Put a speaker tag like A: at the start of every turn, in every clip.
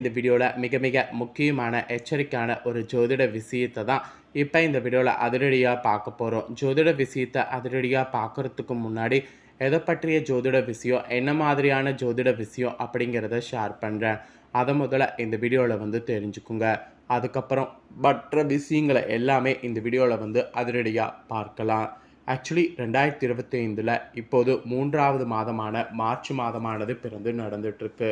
A: இந்த வீடியோவில் மிக மிக முக்கியமான எச்சரிக்கையான ஒரு ஜோதிட விஷயத்தை தான் இப்போ இந்த வீடியோவில் அதிரடியாக பார்க்க போகிறோம். ஜோதிட விஷயத்தை அதிரடியாக பார்க்குறதுக்கு முன்னாடி எதை பற்றிய ஜோதிட விஷயம், என்ன மாதிரியான ஜோதிட விஷயம் அப்படிங்கிறத ஷேர் பண்ணுறேன். அதை முதல்ல இந்த வீடியோவில் தெரிஞ்சுக்குங்க. அதுக்கப்புறம் மற்ற விஷயங்களை எல்லாமே இந்த வீடியோவில் அதிரடியாக பார்க்கலாம். ஆக்சுவலி 2025 இப்போது 3வது மாதமான மார்ச் மாதமானது பிறந்து நடந்துகிட்ருக்கு.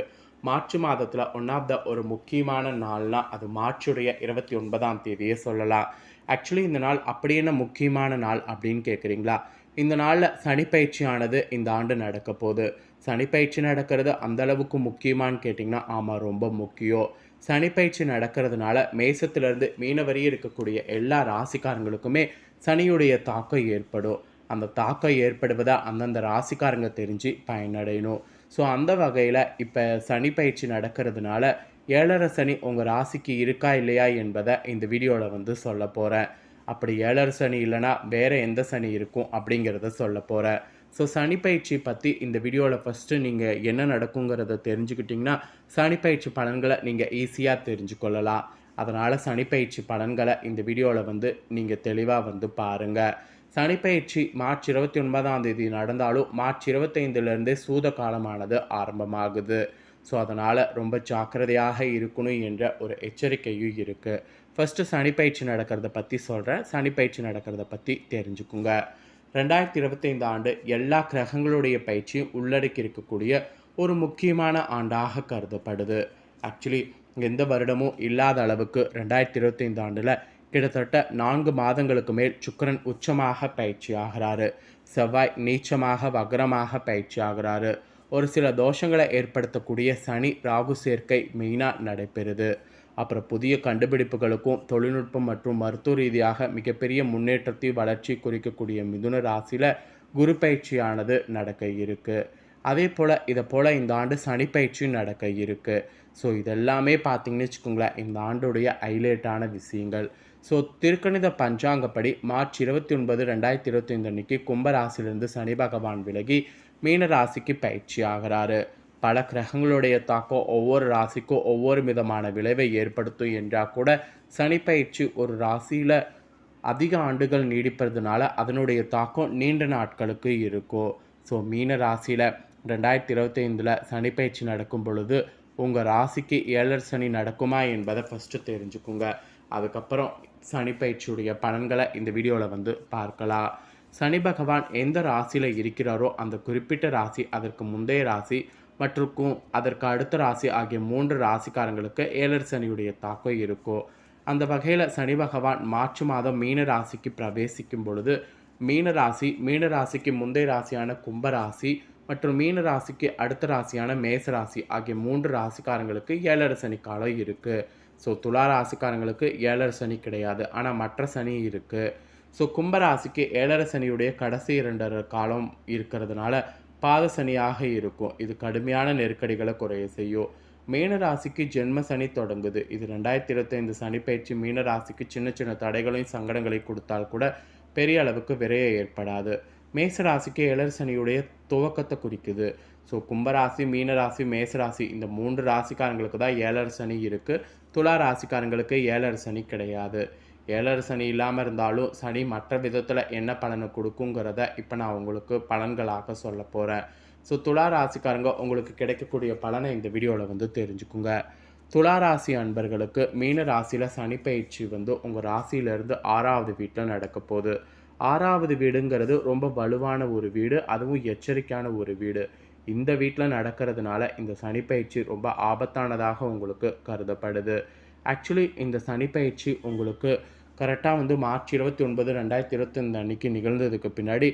A: மார்ச் மாதத்தில் ஒரு முக்கியமான நாள்னால் அது மார்ச்சுடைய 29ஆம் தேதியே சொல்லலாம். ஆக்சுவலி இந்த நாள் அப்படி என்ன முக்கியமான நாள் அப்படின்னு கேட்குறீங்களா? இந்த நாளில் சனிப்பயிற்சியானது இந்த ஆண்டு நடக்க போகுது. சனிப்பயிற்சி நடக்கிறது அந்தளவுக்கு முக்கியமானு கேட்டிங்கன்னா ஆமாம், ரொம்ப முக்கியம். சனிப்பயிற்சி நடக்கிறதுனால மேசத்திலிருந்து மீன வரை இருக்கக்கூடிய எல்லா ராசிக்காரங்களுக்குமே சனியுடைய தாக்கம் ஏற்படும். அந்த தாக்கம் ஏற்படுவதை அந்தந்த ராசிக்காரங்க தெரிஞ்சு பயனடையணும். ஸோ அந்த வகையில் இப்போ சனி பயிற்சி நடக்கிறதுனால 7.5 சனி உங்கள் ராசிக்கு இருக்கா இல்லையா என்பதை இந்த வீடியோவில் சொல்ல போகிறேன். அப்படி 7.5 சனி இல்லைனா வேறு எந்த சனி இருக்கும் அப்படிங்கிறத சொல்ல போகிறேன். ஸோ சனி பயிற்சி பற்றி இந்த வீடியோவில் ஃபஸ்ட்டு நீங்கள் என்ன நடக்குங்கிறத தெரிஞ்சுக்கிட்டிங்கன்னா சனி பயிற்சி பலன்களை நீங்கள் ஈஸியாக தெரிஞ்சுக்கொள்ளலாம். அதனால் சனி பயிற்சி பலன்களை இந்த வீடியோவில் நீங்கள் தெளிவாக பாருங்கள். சனிப்பயிற்சி மார்ச் 29ஆம் தேதி நடந்தாலும் மார்ச் 25லேருந்தே சூத காலமானது ஆரம்பமாகுது. ஸோ அதனால் ரொம்ப ஜாக்கிரதையாக இருக்கணும் என்ற ஒரு எச்சரிக்கையும் இருக்குது. ஃபஸ்ட்டு சனிப்பயிற்சி நடக்கிறத பற்றி சொல்கிறேன். சனிப்பயிற்சி நடக்கிறத பற்றி தெரிஞ்சுக்குங்க. 2025 ஆண்டு எல்லா கிரகங்களுடைய பயிற்சியும் உள்ளடக்கி இருக்கக்கூடிய ஒரு முக்கியமான ஆண்டாக கருதப்படுது. ஆக்சுவலி எந்த வருடமும் இல்லாத அளவுக்கு 2025 ஆண்டில் கிட்டத்தட்ட 4 மாதங்களுக்கு மேல் சுக்கிரன் உச்சமாக பயிற்சி ஆகிறாரு. செவ்வாய் நீச்சமாக வக்ரமாக பயிற்சி ஆகிறாரு. ஒரு சில தோஷங்களை ஏற்படுத்தக்கூடிய சனி ராகு சேர்க்கை மெயினாக நடைபெறுது. அப்புறம் புதிய கண்டுபிடிப்புகளுக்கும் தொழில்நுட்பம் மற்றும் மருத்துவ ரீதியாக மிகப்பெரிய முன்னேற்றத்தை வளர்ச்சி குறிக்கக்கூடிய மிதுன ராசியில் குரு பயிற்சியானது நடக்க இருக்குது. அதே போல் இந்த ஆண்டு சனி பயிற்சியும் நடக்க இருக்குது. ஸோ இதெல்லாமே பார்த்திங்கன்னு வச்சுக்கோங்களேன், இந்த ஆண்டுடைய ஹைலைட்டான விஷயங்கள். ஸோ திருக்கணித பஞ்சாங்கப்படி மார்ச் 29, 2025 அன்னைக்கு கும்பராசிலிருந்து சனி பகவான் விலகி மீன ராசிக்கு பயிற்சி ஆகிறாரு. பல கிரகங்களுடைய தாக்கம் ஒவ்வொரு ராசிக்கும் ஒவ்வொரு விதமான விளைவை ஏற்படுத்தும் என்றால் கூட சனி பயிற்சி ஒரு ராசியில் அதிக ஆண்டுகள் நீடிப்பதுனால அதனுடைய தாக்கம் நீண்ட நாட்களுக்கு இருக்கும். ஸோ மீன ராசியில் 2025 சனி பயிற்சி நடக்கும் பொழுது உங்கள் ராசிக்கு 7.5 சனி நடக்குமா என்பதை ஃபஸ்ட்டு தெரிஞ்சுக்குங்க. அதுக்கப்புறம் சனி பயிற்சியுடைய பலன்களை இந்த வீடியோவில் பார்க்கலாம். சனி பகவான் எந்த ராசியில் இருக்கிறாரோ அந்த குறிப்பிட்ட ராசி, அதற்கு முந்தைய ராசி மற்றும் அதற்கு அடுத்த ராசி ஆகிய 3 ராசிக்காரங்களுக்கு 7.5 சனியுடைய தாக்கம் இருக்கும். அந்த வகையில் சனி பகவான் மார்ச் மாதம் மீன ராசிக்கு பிரவேசிக்கும் பொழுது மீன ராசிக்கு முந்தைய ராசியான கும்பராசி மற்றும் மீன ராசிக்கு அடுத்த ராசியான மேச ராசி ஆகிய 3 ராசிக்காரங்களுக்கு 7.5 சனி காலம் இருக்குது. ஸோ துலா ராசிக்காரங்களுக்கு 7.5 சனி கிடையாது, ஆனால் மற்ற சனி இருக்குது. ஸோ கும்பராசிக்கு 7.5 சனியுடைய கடைசி 2 காலம் இருக்கிறதுனால பாத சனியாக இருக்கும். இது கடுமையான நெருக்கடிகளை குறைய செய்யும். மீன ராசிக்கு ஜென்ம சனி தொடங்குது. இது 2025 சனி பயிற்சி மீன ராசிக்கு சின்ன சின்ன தடைகளையும் சங்கடங்களையும் கொடுத்தால் கூட பெரிய அளவுக்கு விரைய ஏற்படாது. மேச ராசிக்கு 7.5 சனியுடைய துவக்கத்தை குறிக்குது. ஸோ கும்பராசி, மீனராசி, மேசராசி இந்த 3 ராசிக்காரங்களுக்கு தான் 7.5 சனி இருக்குது. துலா ராசிக்காரங்களுக்கு 7.5 சனி கிடையாது. 7.5 சனி இல்லாமல் இருந்தாலும் சனி மற்ற விதத்தில் என்ன பலனை கொடுக்குங்கிறத இப்போ நான் உங்களுக்கு பலன்களாக சொல்ல போகிறேன். ஸோ துலா ராசிக்காரங்க உங்களுக்கு கிடைக்கக்கூடிய பலனை இந்த வீடியோவில் தெரிஞ்சுக்குங்க. துலா ராசி அன்பர்களுக்கு மீன ராசியில் சனி பயிற்சி உங்கள் ராசியிலேருந்து 6வது வீட்டில் நடக்க போகுது. 6வது வீடுங்கிறது ரொம்ப வலுவான ஒரு வீடு, அதுவும் எச்சரிக்கையான ஒரு வீடு. இந்த வீட்டில் நடக்கிறதுனால இந்த சனி பயிற்சி ரொம்ப ஆபத்தானதாக உங்களுக்கு கருதப்படுது. ஆக்சுவலி இந்த சனி பயிற்சி உங்களுக்கு கரெக்டாக மார்ச் 29, 2025 அன்றைக்கி நிகழ்ந்ததுக்கு பின்னாடி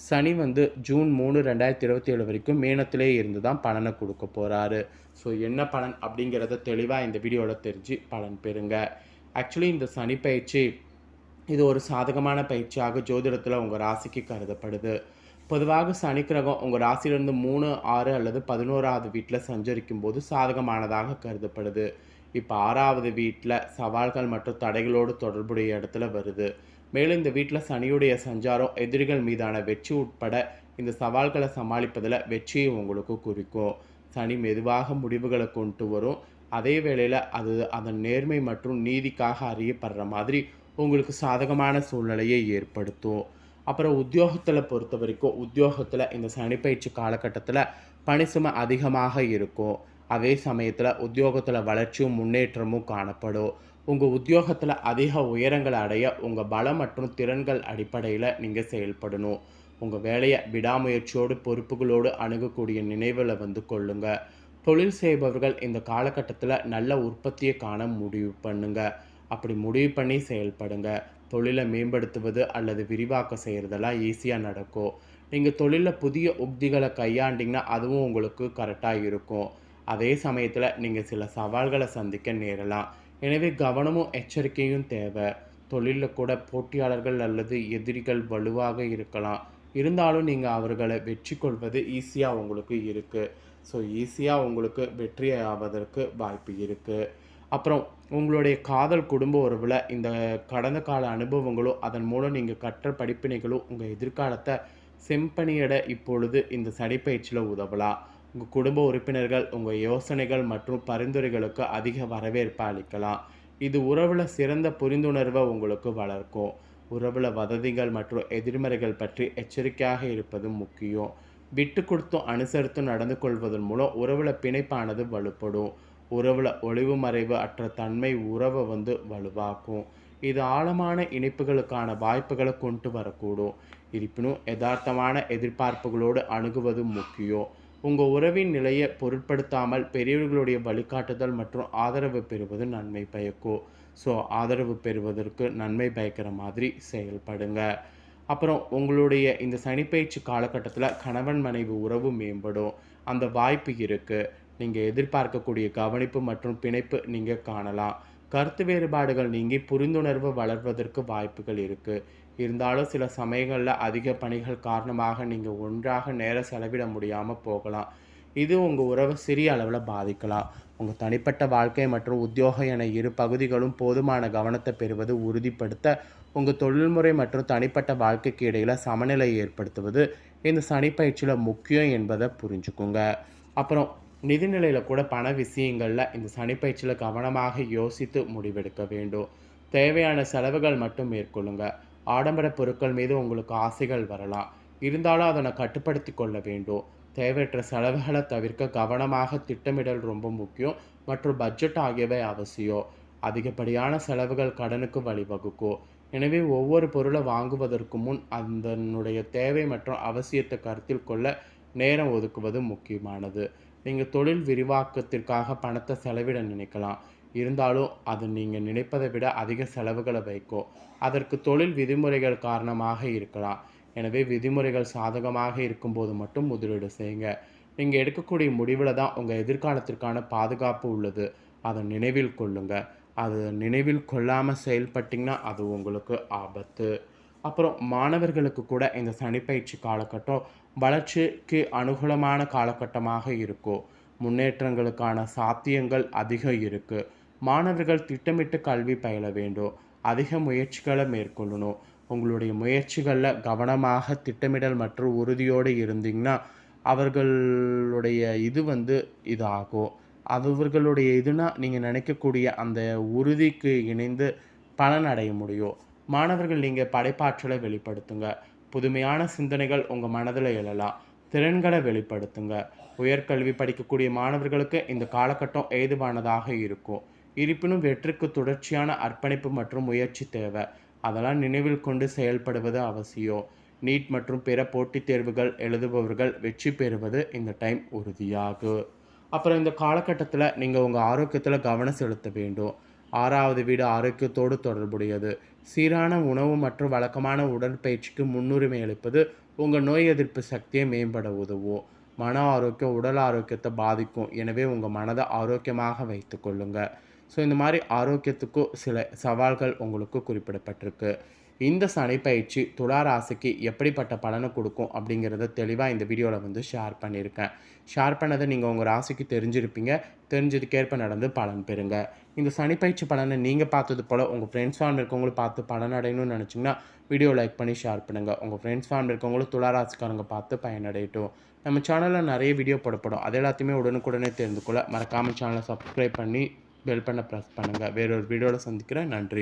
A: சனி ஜூன் 3, 2027 வரைக்கும் மீனத்திலே இருந்து தான் பலனை கொடுக்க போகிறாரு. ஸோ என்ன பலன் அப்படிங்கிறத தெளிவாக இந்த வீடியோவில் தெரிஞ்சு பலன் பெறுங்க. ஆக்சுவலி இந்த சனி பயிற்சி இது ஒரு சாதகமான பயிற்சியாக ஜோதிடத்தில் உங்கள் ராசிக்கு கருதப்படுது. பொதுவாக சனி கிரகம் உங்கள் ராசியிலிருந்து 3, 6 அல்லது 11வது வீட்டில் சஞ்சரிக்கும் போது சாதகமானதாக கருதப்படுது. இப்போ 6வது வீட்டில் சவால்கள் மற்றும் தடைகளோடு தொடர்புடைய இடத்துல வருது. மேலும் இந்த வீட்டில் சனியுடைய சஞ்சாரம் எதிரிகள் மீதான வெற்றி உட்பட இந்த சவால்களை சமாளிப்பதில் வெற்றியை உங்களுக்கு குறிக்கும். சனி மெதுவாக முடிவுகளை கொண்டு வரும். அதே வேளையில் அது அதன் நேர்மை மற்றும் நீதிக்காக அறியப்படுற மாதிரி உங்களுக்கு சாதகமான சூழ்நிலையை ஏற்படுத்தும். அப்புறம் உத்தியோகத்தில் பொறுத்த வரைக்கும் உத்தியோகத்தில் இந்த சனிப்பயிற்சி காலகட்டத்தில் பணி சுமை அதிகமாக இருக்கும். அதே சமயத்தில் உத்தியோகத்தில் வளர்ச்சியும் முன்னேற்றமும் காணப்படும். உங்கள் உத்தியோகத்தில் அதிக உயரங்களை அடைய உங்கள் பலம் மற்றும் திறன்கள் அடிப்படையில் நீங்கள் செயல்படணும். உங்கள் வேலையை விடாமுயற்சியோடு பொறுப்புகளோடு அணுகக்கூடிய நினைவில் கொள்ளுங்க. தொழில் செய்பவர்கள் இந்த காலகட்டத்தில் நல்ல உற்பத்தியை காண முடிவு பண்ணுங்க. அப்படி முடிவு பண்ணி செயல்படுங்க. தொழிலை மேம்படுத்துவது அல்லது விரிவாக்கம் செய்கிறதெல்லாம் ஈஸியாக நடக்கும். நீங்கள் தொழிலில் புதிய உக்திகளை கையாண்டிங்கன்னா அதுவும் உங்களுக்கு கரெக்டாக இருக்கும். அதே சமயத்தில் நீங்கள் சில சவால்களை சந்திக்க நேரலாம். எனவே கவனமும் எச்சரிக்கையும் தேவை. தொழிலில் கூட போட்டியாளர்கள் அல்லது எதிரிகள் வலுவாக இருக்கலாம். இருந்தாலும் நீங்கள் அவர்களை வெற்றி கொள்வது ஈஸியாக உங்களுக்கு இருக்குது. ஸோ ஈஸியாக உங்களுக்கு வெற்றி ஆவதற்கு வாய்ப்பு இருக்குது. அப்புறம் உங்களுடைய காதல் குடும்ப உறவில் இந்த கடந்த கால அனுபவங்களும் அதன் மூலம் நீங்கள் கற்ற படிப்பினைகளும் உங்கள் எதிர்காலத்தை செம்பனியிட இப்பொழுது இந்த சனிப்பயிற்சியில் உதவலாம். உங்கள் குடும்ப உறுப்பினர்கள் உங்கள் யோசனைகள் மற்றும் பரிந்துரைகளுக்கு அதிக வரவேற்பை அளிக்கலாம். இது உறவில் சிறந்த புரிந்துணர்வை உங்களுக்கு வளர்க்கும். உறவில் வதந்திகள் மற்றும் எதிர்மறைகள் பற்றி எச்சரிக்கையாக இருப்பது முக்கியம். விட்டு கொடுத்தும் அனுசரித்தும் நடந்து கொள்வதன் மூலம் உறவில் பிணைப்பானது வலுப்படும். உறவில் ஒளிவு மறைவு அற்ற தன்மை உறவை வலுவாக்கும். இது ஆழமான இணைப்புகளுக்கான வாய்ப்புகளை கொண்டு வரக்கூடும். இருப்பினும் யதார்த்தமான எதிர்பார்ப்புகளோடு அணுகுவது முக்கியம். உங்கள் உறவின் நிலையை பொருட்படுத்தாமல் பெரியவர்களுடைய வழிகாட்டுதல் மற்றும் ஆதரவு பெறுவது நன்மை பயக்கும். ஸோ ஆதரவு பெறுவதற்கு நன்மை பயக்கிற மாதிரி செயல்படுங்க. அப்புறம் உங்களுடைய இந்த சனிப்பயிற்சி காலகட்டத்தில் கணவன் மனைவி உறவு மேம்படும். அந்த வாய்ப்பு இருக்குது. நீங்கள் எதிர்பார்க்கக்கூடிய கவனிப்பு மற்றும் பிணைப்பு நீங்கள் காணலாம். கருத்து வேறுபாடுகள் நீங்கி புரிந்துணர்வு வளர்வதற்கு வாய்ப்புகள் இருக்குது. இருந்தாலும் சில சமயங்களில் அதிக பணிகள் காரணமாக நீங்கள் ஒன்றாக நேரம் செலவிட முடியாமல் போகலாம். இது உங்கள் உறவை சிறிய அளவில் பாதிக்கலாம். உங்கள் தனிப்பட்ட வாழ்க்கை மற்றும் உத்தியோகம் என இரு பகுதிகளும் போதுமான கவனத்தை பெறுவது உறுதிப்படுத்த உங்கள் தொழில்முறை மற்றும் தனிப்பட்ட வாழ்க்கைக்கு இடையில் சமநிலை ஏற்படுத்துவது இந்த சனிப்பயிற்சியில் முக்கியம் என்பதை புரிஞ்சுக்குங்க. அப்புறம் நிதிநிலையில் கூட பண விஷயங்களில் இந்த சனிப்பயிற்சியில் கவனமாக யோசித்து முடிவெடுக்க வேண்டும். தேவையான செலவுகள் மட்டும் மேற்கொள்ளுங்க. ஆடம்பர பொருட்கள் மீது உங்களுக்கு ஆசைகள் வரலாம். இருந்தாலும் அதனை கட்டுப்படுத்தி கொள்ள வேண்டும். தேவையற்ற செலவுகளை தவிர்க்க கவனமாக திட்டமிடல் ரொம்ப முக்கியம் மற்றும் பட்ஜெட் ஆகியவை அவசியம். அதிகப்படியான செலவுகள் கடனுக்கு வழிவகுக்கும். எனவே ஒவ்வொரு பொருளை வாங்குவதற்கு முன் அதனுடைய தேவை மற்றும் அவசியத்தை கருத்தில் கொள்ள நேரம் ஒதுக்குவது முக்கியமானது. நீங்கள் தொழில் விரிவாக்கத்திற்காக பணத்தை செலவிட நினைக்கலாம். இருந்தாலும் அது நீங்கள் நினைப்பதை விட அதிக செலவுகளை வைக்கும். அதற்கு தொழில் விதிமுறைகள் காரணமாக இருக்கலாம். எனவே விதிமுறைகள் சாதகமாக இருக்கும்போது மட்டும் முதலீடு செய்யுங்க. நீங்கள் எடுக்கக்கூடிய முடிவில் தான் உங்கள் எதிர்காலத்திற்கான பாதுகாப்பு உள்ளது. அதை நினைவில் கொள்ளுங்க. அது நினைவில் கொள்ளாமல் செயல்பட்டிங்கன்னா அது உங்களுக்கு ஆபத்து. அப்புறம் மாணவர்களுக்கு கூட இந்த சனிப்பயிற்சி காலகட்டம் வளர்ச்சிக்கு அனுகூலமான காலகட்டமாக இருக்கும். முன்னேற்றங்களுக்கான சாத்தியங்கள் அதிகம் இருக்குது. மாணவர்கள் திட்டமிட்டு கல்வி பயில வேண்டும். அதிக முயற்சிகளை மேற்கொள்ளணும். உங்களுடைய முயற்சிகளில் கவனமாக திட்டமிடல் மற்றும் உறுதியோடு இருந்தீங்கன்னா அவர்களுடைய இதாகும். அவர்களுடைய நீங்கள் நினைக்கக்கூடிய அந்த உறுதிக்கு இணைந்து பலன் அடைய முடியும். மாணவர்கள் நீங்கள் படைப்பாற்றலை வெளிப்படுத்துங்க. புதுமையான சிந்தனைகள் உங்கள் மனதில் எழலாம். திறன்களை வெளிப்படுத்துங்க. உயர்கல்வி படிக்கக்கூடிய மாணவர்களுக்கு இந்த காலகட்டம் ஏதுவானதாக இருக்கும். இருப்பினும் வெற்றிக்கு தொடர்ச்சியான அர்ப்பணிப்பு மற்றும் முயற்சி தேவை. அதெல்லாம் நினைவில் கொண்டு செயல்படுவது அவசியம். நீட் மற்றும் பிற போட்டித் தேர்வுகள் எழுதுபவர்கள் வெற்றி பெறுவது இந்த டைம் உறுதியாகும். அப்புறம் இந்த காலகட்டத்தில் நீங்கள் உங்கள் ஆரோக்கியத்தில் கவனம் செலுத்த வேண்டும். 6வது வீடு ஆரோக்கியத்தோடு தொடர்புடையது. சீரான உணவு மற்றும் வழக்கமான உடற்பயிற்சிக்கு முன்னுரிமை அளிப்பது உங்கள் நோய் எதிர்ப்பு சக்தியை மேம்பட உதவும். மன ஆரோக்கியம் உடல் ஆரோக்கியத்தை பாதிக்கும். எனவே உங்கள் மனதை ஆரோக்கியமாக வைத்து கொள்ளுங்கள். ஸோ இந்த மாதிரி ஆரோக்கியத்துக்கும் சில சவால்கள் உங்களுக்கு குறிப்பிடப்பட்டிருக்கு. இந்த சனிப்பயிற்சி துலா ராசிக்கு எப்படிப்பட்ட பலனை கொடுக்கும் அப்படிங்கிறத தெளிவாக இந்த வீடியோவில் ஷேர் பண்ணியிருக்கேன். ஷேர் பண்ணதை நீங்கள் உங்கள் ராசிக்கு தெரிஞ்சிருப்பீங்க. தெரிஞ்சதுக்கேற்ப நடந்து பலன் பெறுங்க. இந்த சனிப்பயிற்சி பலனை நீங்கள் பார்த்தது போல் உங்கள் ஃப்ரெண்ட்ஸ் ஃபேமிலி இருக்கவங்களும் பார்த்து பலன் அடையணும்னு நினச்சிங்கன்னா வீடியோ லைக் பண்ணி ஷேர் பண்ணுங்கள். உங்கள் ஃப்ரெண்ட்ஸ் ஃபேமிலி இருக்கவங்களும் துலா ராசிக்காரங்க பார்த்து பயனடையட்டும். நம்ம சேனலில் நிறைய வீடியோ போடப்படும். அது எல்லாத்தையுமே உடனுக்குடனே தெரிந்து கொள்ள மறக்காமல் சேனலை சப்ஸ்கிரைப் பண்ணி பெல் பண்ண ப்ரெஸ் பண்ணுங்கள். வேறொரு வீடியோவில் சந்திக்கிறேன். நன்றி.